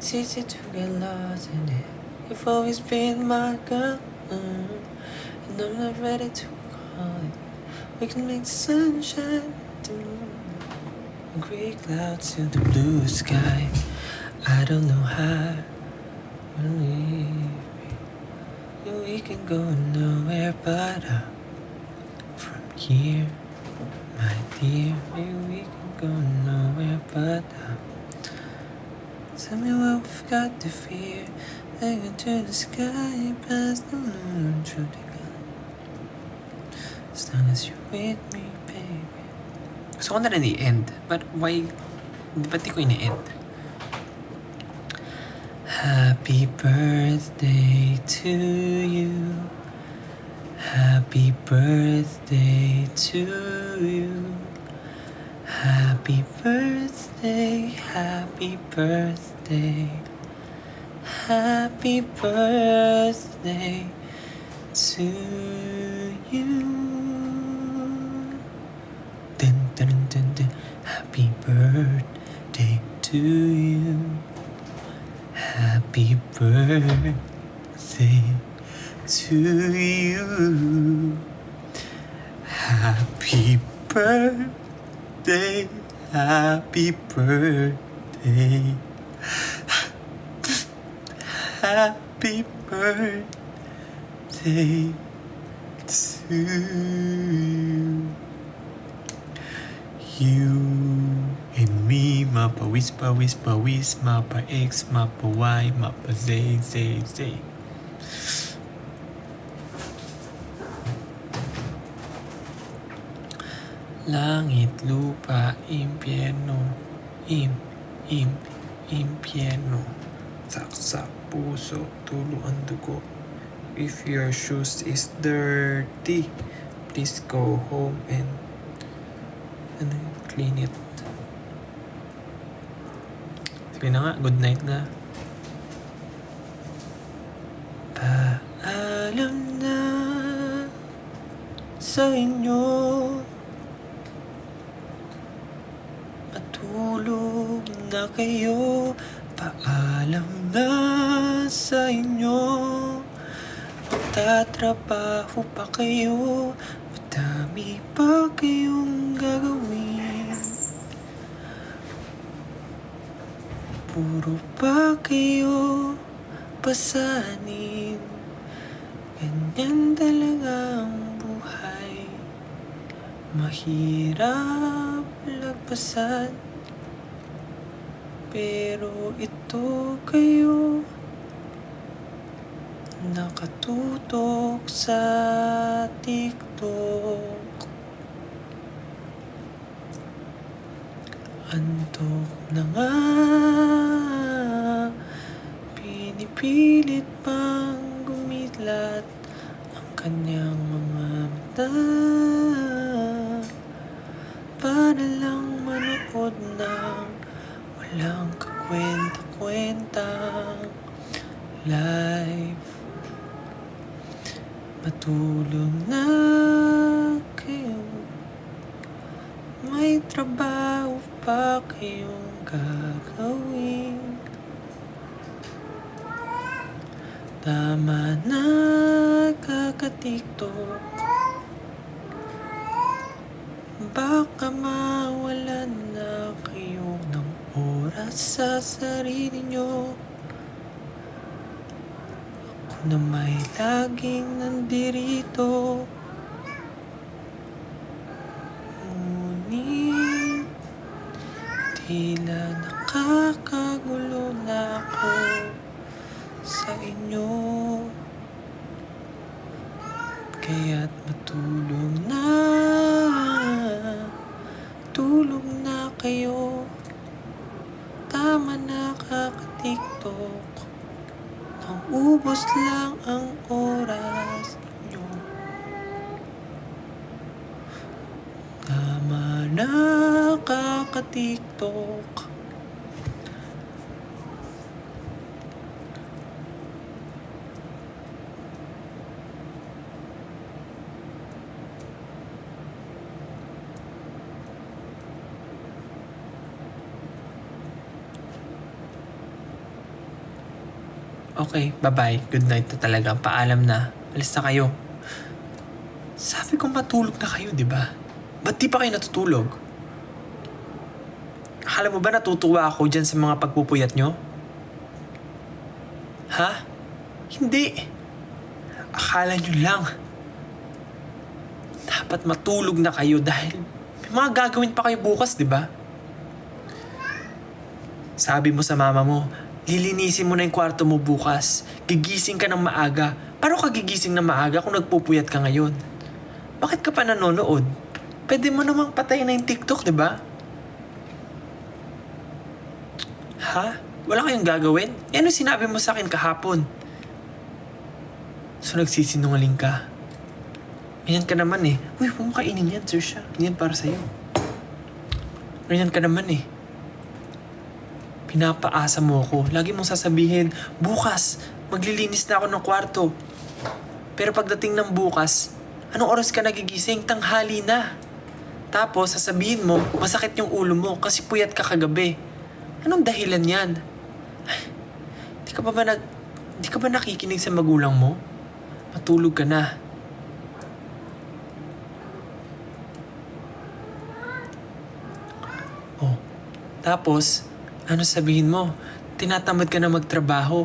It's easy to get lost in it. You've always been my girl, and I'm not ready to call it. We can make the sunshine, the moon, and gray clouds to the blue sky. I don't know how we'll leave. We can go nowhere but up from here, my dear. Maybe we can go nowhere but up. Tell me what we've got to fear. Take it to the sky, past the moon, through the gun. As long as you're with me, baby. Gusto ko na rin i-end. But why? Ba't di ko ini-end? Happy birthday to you. Happy birthday to you. Happy birthday, happy birthday. Happy birthday to you. Dun, dun, dun, dun. Happy birthday to you. Happy birthday to you. Happy birthday. Happy birthday. Happy birthday to you and me. Mapa-wis, pa-wis, pa-wis, mapa-x, mapa-y, mapa-z, z, z. Langit, lupa, impyerno, impyerno. Saksak, puso, tulo ang dugo. If your shoes is dirty, please go home and clean it. Sige na nga, good night na. Paalam na sa inyo. Matulog na kayo. Paalam na sa inyo. Magtatrabaho pa kayo, madami pa kayong gagawin. Puro pa kayo pasanin. Ganyan talaga ang buhay. Mahirap lagpasan. Pero ito kayo nakatutok sa TikTok. Antok na nga, pinipilit pang gumilat ang kanyang mga mata para lang manood ng walang kakwenta-kwentang live. Matulog na kayo, may trabaho pa kayong gagawin. Tama na kaka-TikTok, baka mawalan na kayo ng oras sa sarili nyo. Ako na may laging nandirito, ngunit tila nakakagulo na ako sa inyo. Kaya't tulog na kayo. Tama na kaka-TikTok, naubos lang ang oras nyo. Tama na kaka-TikTok. Okay, bye-bye. Good night na talaga. Paalam na. Alis na kayo. Sabi ko matulog na kayo, di ba? Ba't di pa kayo natutulog? Akala mo ba natutuwa ako dyan sa mga pagpupuyat nyo? Ha? Hindi. Akala nyo lang. Dapat matulog na kayo dahil may mga gagawin pa kayo bukas, di ba? Sabi mo sa mama mo, lilinisin mo na yung kwarto mo bukas. Gigising ka ng maaga. Paano ka gigising ng maaga kung nagpupuyat ka ngayon? Bakit ka pa nanonood? Pwede mo namang patayin na yung TikTok, di ba? Ha? Wala kayong gagawin? Ano sinabi mo sa akin kahapon? So nagsisinungaling ka? Ganyan ka naman eh. Uy, huwag mo kainin yan, sir siya. Ganyan para sa'yo. Ganyan ka naman eh. Pinapaasa mo ako. Lagi mong sasabihin, bukas, maglilinis na ako ng kwarto. Pero pagdating ng bukas, anong oras ka nagigising? Tanghali na. Tapos, sasabihin mo, masakit yung ulo mo kasi puyat ka kagabi. Anong dahilan yan? Ay, di ka ba nakikinig sa magulang mo? Matulog ka na. Oh, tapos, ano sabihin mo? Tinatamad ka na magtrabaho.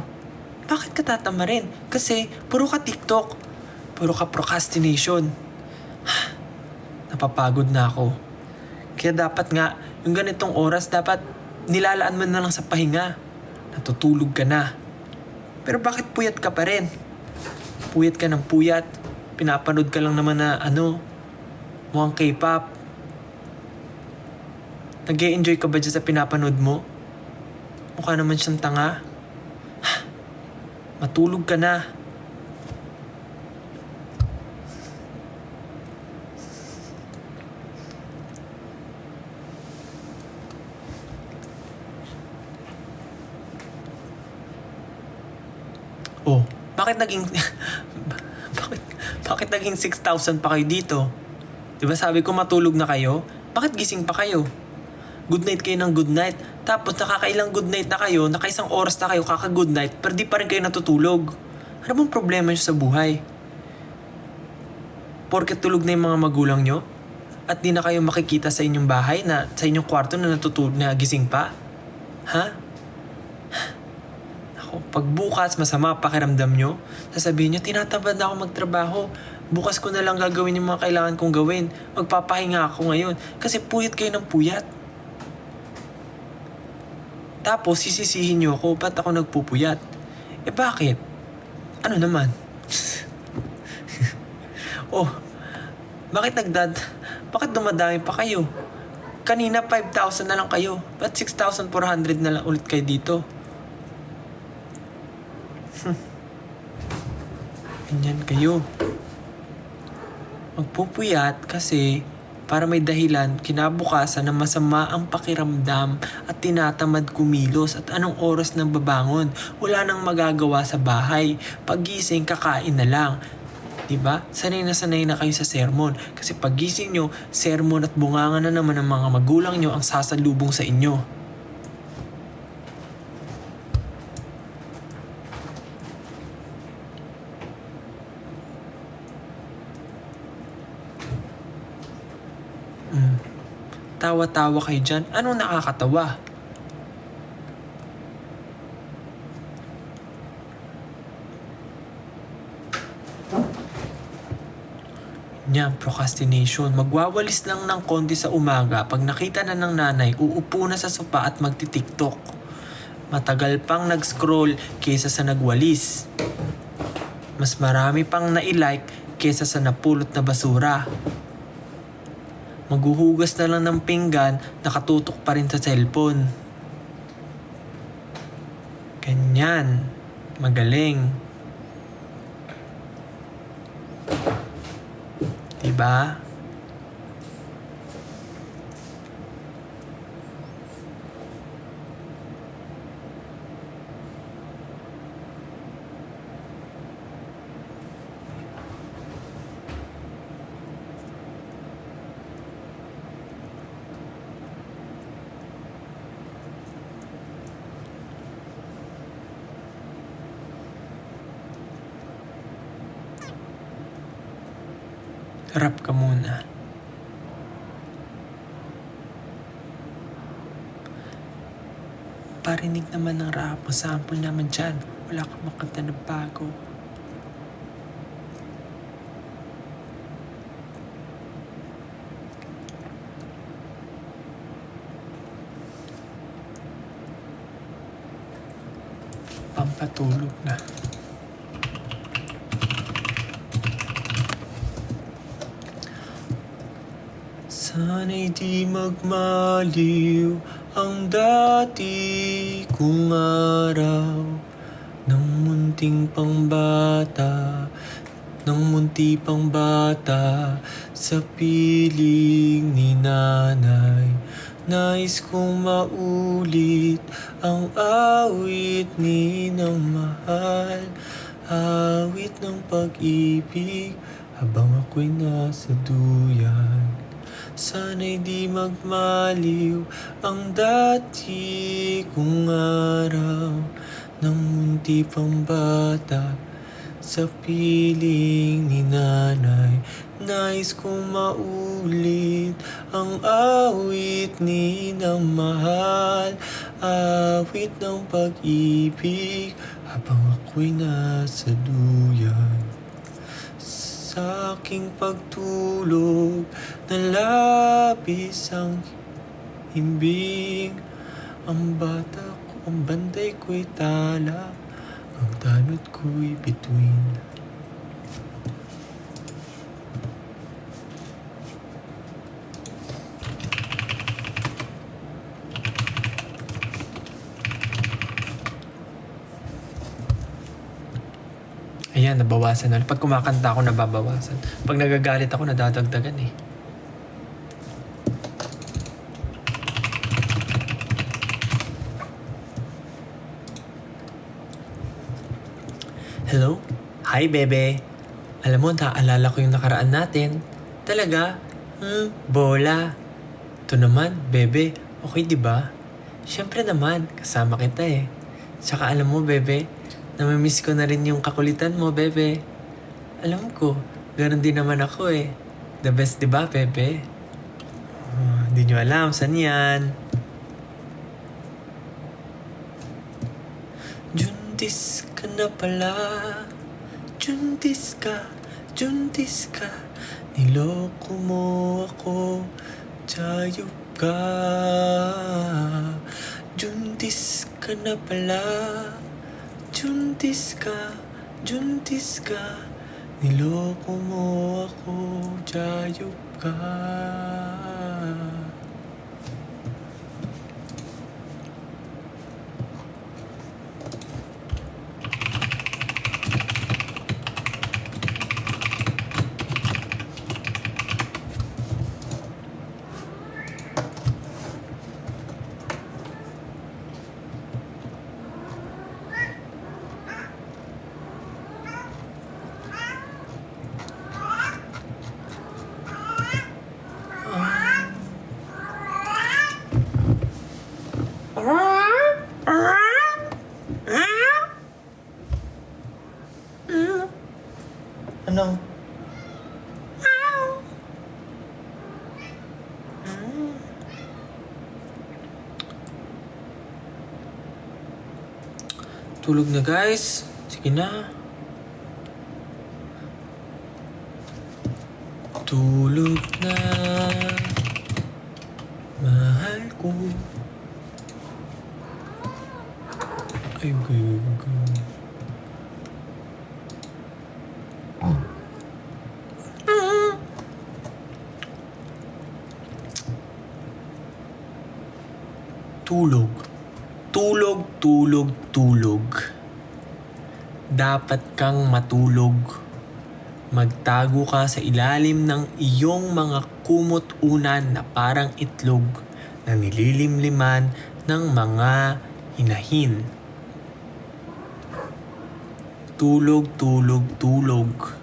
Bakit ka tatamarin? Kasi puro ka TikTok. Puro ka procrastination. Napapagod na ako. Kaya dapat nga, yung ganitong oras, dapat nilalaan mo na lang sa pahinga. Natutulog ka na. Pero bakit puyat ka pa rin? Puyat ka ng puyat. Pinapanood ka lang naman na mukhang K-pop. Nag-e-enjoy ka ba dyan sa pinapanood mo? Mukha naman siyang tanga. Matulog ka na. Oh, bakit naging bakit naging 6,000 pa kayo dito? 'Di ba sabi ko matulog na kayo? Bakit gising pa kayo? Good night kayo ng good night. Tapos nakakailang good night na kayo, nakaisang oras na kayo kaka-good night, pero di pa rin kayo natutulog. Ano bang problema nyo sa buhay? Porke tulog na yung mga magulang nyo? At di na kayo makikita sa inyong bahay na sa inyong kwarto na natutulog na gising pa? Ha? Ako, pag bukas masama pakiramdam nyo, sasabihin nyo, tinatamad na ako magtrabaho. Bukas ko na lang gagawin yung mga kailangan kong gawin. Magpapahinga ako ngayon. Kasi puyat kayo ng puyat. Tapos sisisihin nyo ako, ba't ako nagpupuyat? Eh bakit? Ano naman? Oh, bakit dumadami pa kayo? Kanina 5,000 na lang kayo. Ba't 6,400 na lang ulit kayo dito? Ganyan kayo. Magpupuyat kasi para may dahilan kinabukasan na masama ang pakiramdam at tinatamad kumilos at anong oras nang babangon. Wala nang magagawa sa bahay. Paggising, kakain na lang. Diba? Sanay na kayo sa sermon. Kasi paggising nyo, sermon at bunganga na naman ng mga magulang nyo ang sasalubong sa inyo. Tawa-tawa kayo dyan. Anong nakakatawa? Yan, procrastination. Magwawalis lang ng konti sa umaga. Pag nakita na ng nanay, uupo na sa sopa at magti-TikTok. Matagal pang nag-scroll kaysa sa nagwalis. Mas marami pang na-like kaysa sa napulot na basura. Maghuhugas na lang ng pinggan, nakatutok pa rin sa cellphone. Ganyan. Magaling. Diba? Harap ka muna. Parinig naman ng rap mo. Sample naman dyan. Wala kang makanta na bago. Pampatulog na. Sana'y di magmaliw ang dati kong araw ng munting pangbata, ng munti pang bata sa piling ni nanay. Nais kong maulit ang awit ni ng mahal, awit ng pag-ibig habang ako'y nasa duyan. Sana'y di magmaliw ang dati kong araw ng munti pang bata sa piling ni nanay. Nais kong maulit ang awit ni ng mahal, awit ng pag-ibig habang ako'y nasa duyan. Sa aking pagtulog, nalabis ang himbing. Ang bata ko, ang banday ko'y tala, ang tanod ko'y bituin. Ayan, nabawasan na. Pag kumakanta ako, nababawasan. Pag nagagalit ako, nadadagdagan eh. Hello? Hi, bebe. Alam mo, naalala ko yung nakaraan natin. Talaga? Bola. Ito naman, bebe. Okay, di ba? Siyempre naman, kasama kita eh. Tsaka alam mo, bebe, namimiss ko na rin yung kakulitan mo, bebe. Alam ko, Ganon din naman ako eh. The best, di ba, Pepe? Di nyo alam, saan yan? Juntis ka na pala. Juntis ka. Juntis ka. Niloko mo ako. Tayop ka. Juntis ka na pala. Juntis ka. Juntis ka. Niloko mo ako. Tayop ka. Ano? Tulog na guys. Sige na. Tulog na. Mahal ko. Ay, gago. Tulog. Tulog, tulog, tulog. Dapat kang matulog. Magtago ka sa ilalim ng iyong mga kumot-unan na parang itlog na nililimliman ng mga hinahin. Tulog, tulog, tulog.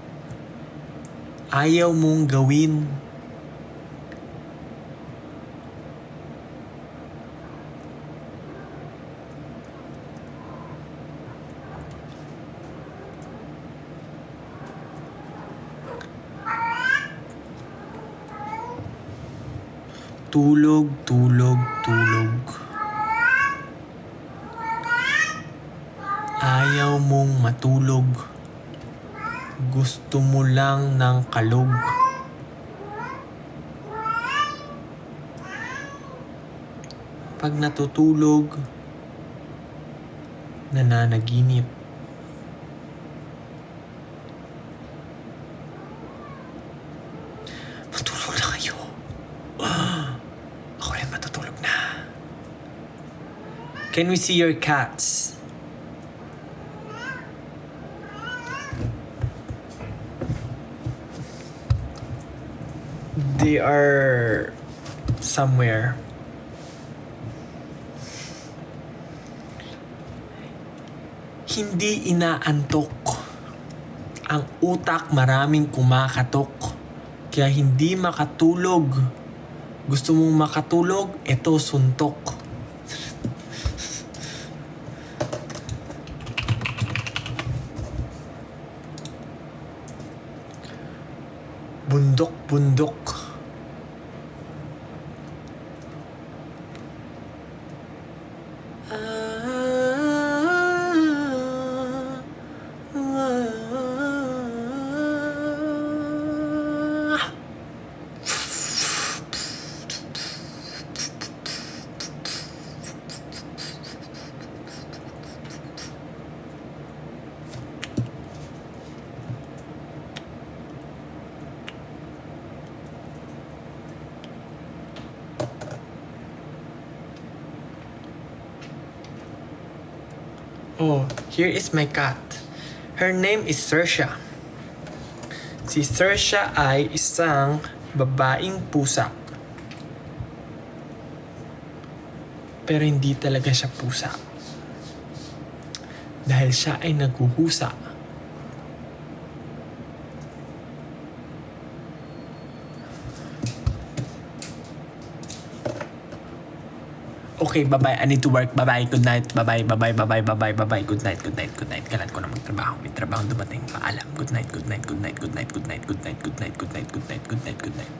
Ayaw mong gawin. Tulog, tulog, tulog. Ayaw mong matulog. Gusto mo lang ng kalog. Pag natutulog, nananaginip. Matulog na kayo. Ako rin matutulog na. Can we see your cats? They are somewhere. Hindi inaantok. Ang utak maraming kumakatok. Kaya hindi makatulog. Gusto mong makatulog? Eto, suntok. Bundok, bundok. Oh, here is my cat. Her name is Saoirse. Si Saoirse ay isang babaeng pusa. Pero hindi talaga siya pusa. Dahil siya ay naghuhusa. Okay, bye-bye. I need to work. Bye-bye. Good night. Bye-bye. Bye-bye. Bye-bye. Bye-bye. Bye-bye. Good night. Good night. Good night. Kailan ko na magtrabaho. May trabaho dumating. Paalam. Good night. Good night. Good night. Good night. Good night. Good night. Good night. Good night. Good night. Good night. Good night.